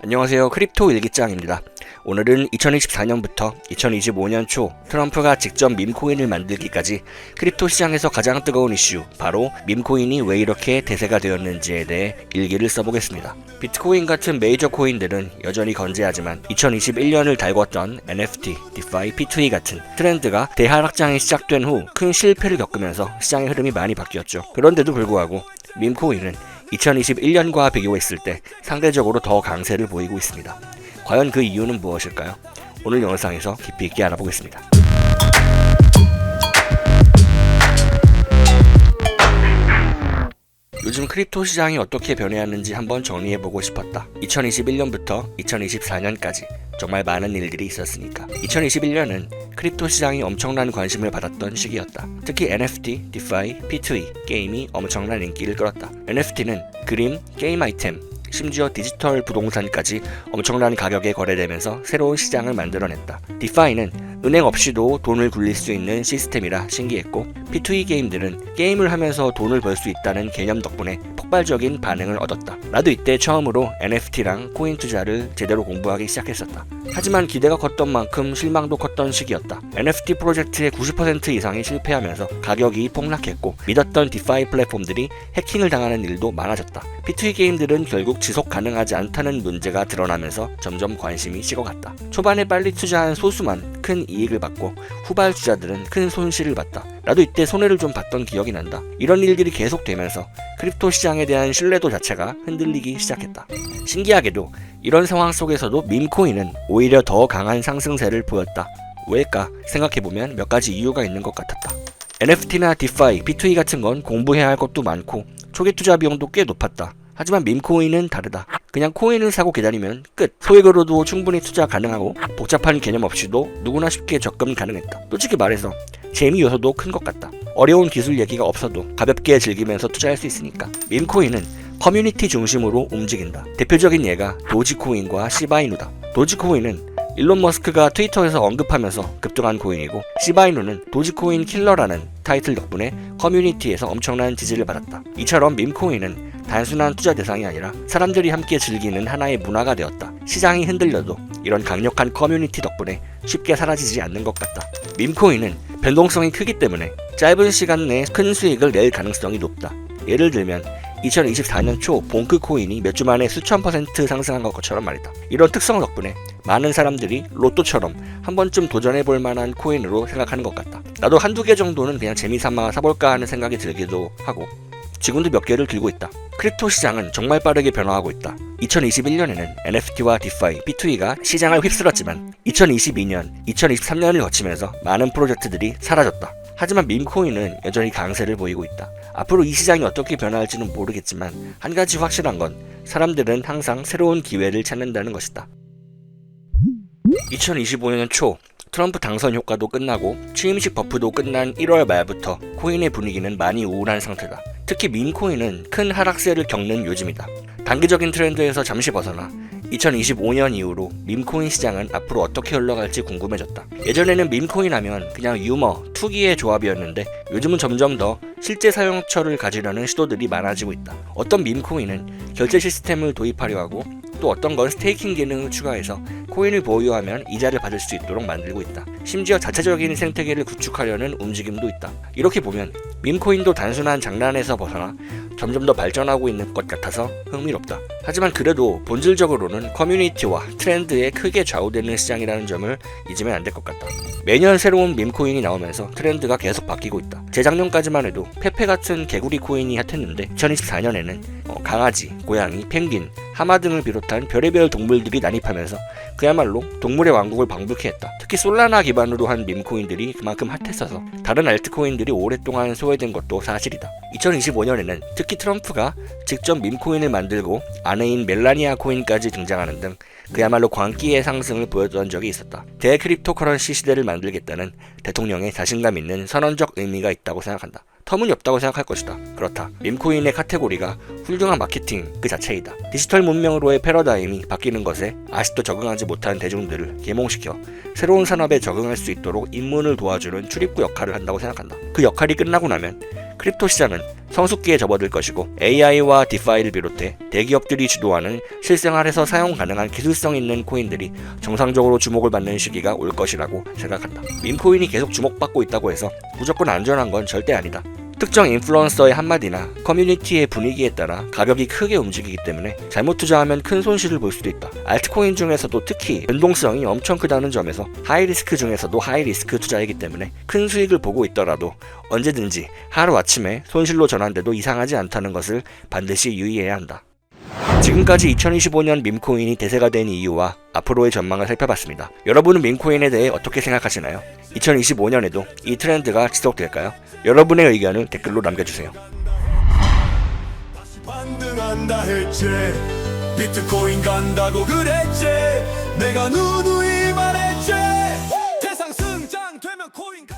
안녕하세요. 크립토 일기장입니다. 오늘은 2024년부터 2025년 초 트럼프가 직접 밈코인을 만들기까지 크립토 시장에서 가장 뜨거운 이슈, 바로 밈코인이 왜 이렇게 대세가 되었는지에 대해 일기를 써보겠습니다. 비트코인 같은 메이저 코인들은 여전히 건재하지만 2021년을 달궜던 NFT, 디파이, P2E 같은 트렌드가 대하락장이 시작된 후 큰 실패를 겪으면서 시장의 흐름이 많이 바뀌었죠. 그런데도 불구하고 밈코인은 2021년과 비교했을 때 상대적으로 더 강세를 보이고 있습니다. 과연 그 이유는 무엇일까요? 오늘 영상에서 깊이 있게 알아보겠습니다. 요즘 크립토 시장이 어떻게 변해왔는지 한번 정리해보고 싶었다. 2021년부터 2024년까지 정말 많은 일들이 있었으니까. 2021년은 크립토 시장이 엄청난 관심을 받았던 시기였다. 특히 NFT, 디파이, P2E 게임이 엄청난 인기를 끌었다. NFT는 그림, 게임 아이템, 심지어 디지털 부동산까지 엄청난 가격에 거래되면서 새로운 시장을 만들어냈다. 디파이는 은행 없이도 돈을 굴릴 수 있는 시스템이라 신기했고, P2E 게임들은 게임을 하면서 돈을 벌 수 있다는 개념 덕분에 폭발적인 반응을 얻었다. 나도 이때 처음으로 NFT랑 코인 투자를 제대로 공부하기 시작했었다. 하지만 기대가 컸던 만큼 실망도 컸던 시기였다. NFT 프로젝트의 90% 이상이 실패하면서 가격이 폭락했고, 믿었던 디파이 플랫폼들이 해킹을 당하는 일도 많아졌다. P2E 게임들은 결국 지속 가능하지 않다는 문제가 드러나면서 점점 관심이 식어갔다. 초반에 빨리 투자한 소수만 큰 이익을 받고 후발주자들은 큰 손실을 봤다. 나도 이때 손해를 좀 봤던 기억이 난다. 이런 일들이 계속되면서 크립토 시장에 대한 신뢰도 자체가 흔들리기 시작했다. 신기하게도 이런 상황 속에서도 밈코인은 오히려 더 강한 상승세를 보였다. 왜일까 생각해보면 몇 가지 이유가 있는 것 같았다. NFT나 디파이, P2E 같은 건 공부해야 할 것도 많고 초기 투자 비용도 꽤 높았다. 하지만 밈코인은 다르다. 그냥 코인을 사고 기다리면 끝. 소액으로도 충분히 투자 가능하고 복잡한 개념 없이도 누구나 쉽게 접근 가능했다. 솔직히 말해서 재미 요소도 큰 것 같다. 어려운 기술 얘기가 없어도 가볍게 즐기면서 투자할 수 있으니까. 밈코인은 커뮤니티 중심으로 움직인다. 대표적인 예가 도지코인과 시바이누다. 도지코인은 일론 머스크가 트위터에서 언급하면서 급등한 코인이고, 시바이누는 도지코인 킬러라는 타이틀 덕분에 커뮤니티에서 엄청난 지지를 받았다. 이처럼 밈코인은 단순한 투자 대상이 아니라 사람들이 함께 즐기는 하나의 문화가 되었다. 시장이 흔들려도 이런 강력한 커뮤니티 덕분에 쉽게 사라지지 않는 것 같다. 밈코인은 변동성이 크기 때문에 짧은 시간 내에 큰 수익을 낼 가능성이 높다. 예를 들면 2024년 초 봉크 코인이 몇 주 만에 수천 % 상승한 것처럼 말이다. 이런 특성 덕분에 많은 사람들이 로또처럼 한 번쯤 도전해볼 만한 코인으로 생각하는 것 같다. 나도 한두 개 정도는 그냥 재미삼아 사볼까 하는 생각이 들기도 하고, 지금도 몇 개를 들고 있다. 크립토 시장은 정말 빠르게 변화하고 있다. 2021년에는 NFT와 디파이, P2E가 시장을 휩쓸었지만 2022년, 2023년을 거치면서 많은 프로젝트들이 사라졌다. 하지만 밈코인은 여전히 강세를 보이고 있다. 앞으로 이 시장이 어떻게 변화할지는 모르겠지만 한 가지 확실한 건 사람들은 항상 새로운 기회를 찾는다는 것이다. 2025년 초 트럼프 당선 효과도 끝나고 취임식 버프도 끝난 1월 말부터 코인의 분위기는 많이 우울한 상태다. 특히 밈코인은 큰 하락세를 겪는 요즘이다. 단기적인 트렌드에서 잠시 벗어나 2025년 이후로 밈코인 시장은 앞으로 어떻게 흘러갈지 궁금해졌다. 예전에는 밈코인 하면 그냥 유머, 투기의 조합이었는데 요즘은 점점 더 실제 사용처를 가지려는 시도들이 많아지고 있다. 어떤 밈코인은 결제 시스템을 도입하려 하고, 또 어떤 건 스테이킹 기능을 추가해서 코인을 보유하면 이자를 받을 수 있도록 만들고 있다. 심지어 자체적인 생태계를 구축하려는 움직임도 있다. 이렇게 보면 밈코인도 단순한 장난에서 벗어나 점점 더 발전하고 있는 것 같아서 흥미롭다. 하지만 그래도 본질적으로는 커뮤니티와 트렌드에 크게 좌우되는 시장이라는 점을 잊으면 안 될 것 같다. 매년 새로운 밈코인이 나오면서 트렌드가 계속 바뀌고 있다. 재작년까지만 해도 페페 같은 개구리 코인이 핫했는데 2024년에는 강아지, 고양이, 펭귄, 하마 등을 비롯한 별의별 동물들이 난입하면서 그야말로 동물의 왕국을 방불케 했다. 특히 솔라나 기반으로 한 밈코인들이 그만큼 핫했어서 다른 알트코인들이 오랫동안 소외된 것도 사실이다. 2025년에는 특히 트럼프가 직접 밈코인을 만들고 아내인 멜라니아 코인까지 등장하는 등 그야말로 광기의 상승을 보여주던 적이 있었다. 대크립토커런시 시대를 만들겠다는 대통령의 자신감 있는 선언적 의미가 있다고 생각한다. 터무니없다고 생각할 것이다. 그렇다. 밈코인의 카테고리가 훌륭한 마케팅 그 자체이다. 디지털 문명으로의 패러다임이 바뀌는 것에 아직도 적응하지 못한 대중들을 계몽시켜 새로운 산업에 적응할 수 있도록 입문을 도와주는 출입구 역할을 한다고 생각한다. 그 역할이 끝나고 나면 크립토 시장은 성숙기에 접어들 것이고 AI와 디파이를 비롯해 대기업들이 주도하는 실생활에서 사용 가능한 기술성 있는 코인들이 정상적으로 주목을 받는 시기가 올 것이라고 생각한다. 밈코인이 계속 주목받고 있다고 해서 무조건 안전한 건 절대 아니다. 특정 인플루언서의 한마디나 커뮤니티의 분위기에 따라 가격이 크게 움직이기 때문에 잘못 투자하면 큰 손실을 볼 수도 있다. 알트코인 중에서도 특히 변동성이 엄청 크다는 점에서 하이리스크 중에서도 하이리스크 투자이기 때문에 큰 수익을 보고 있더라도 언제든지 하루아침에 손실로 전환돼도 이상하지 않다는 것을 반드시 유의해야 한다. 지금까지 2025년 밈코인이 대세가 된 이유와 앞으로의 전망을 살펴봤습니다. 여러분은 밈코인에 대해 어떻게 생각하시나요? 2025년에도 이 트렌드가 지속될까요? 여러분의 의견을 댓글로 남겨주세요. 반등한다 했지 비트코인 간다고 그랬지 내가 누누이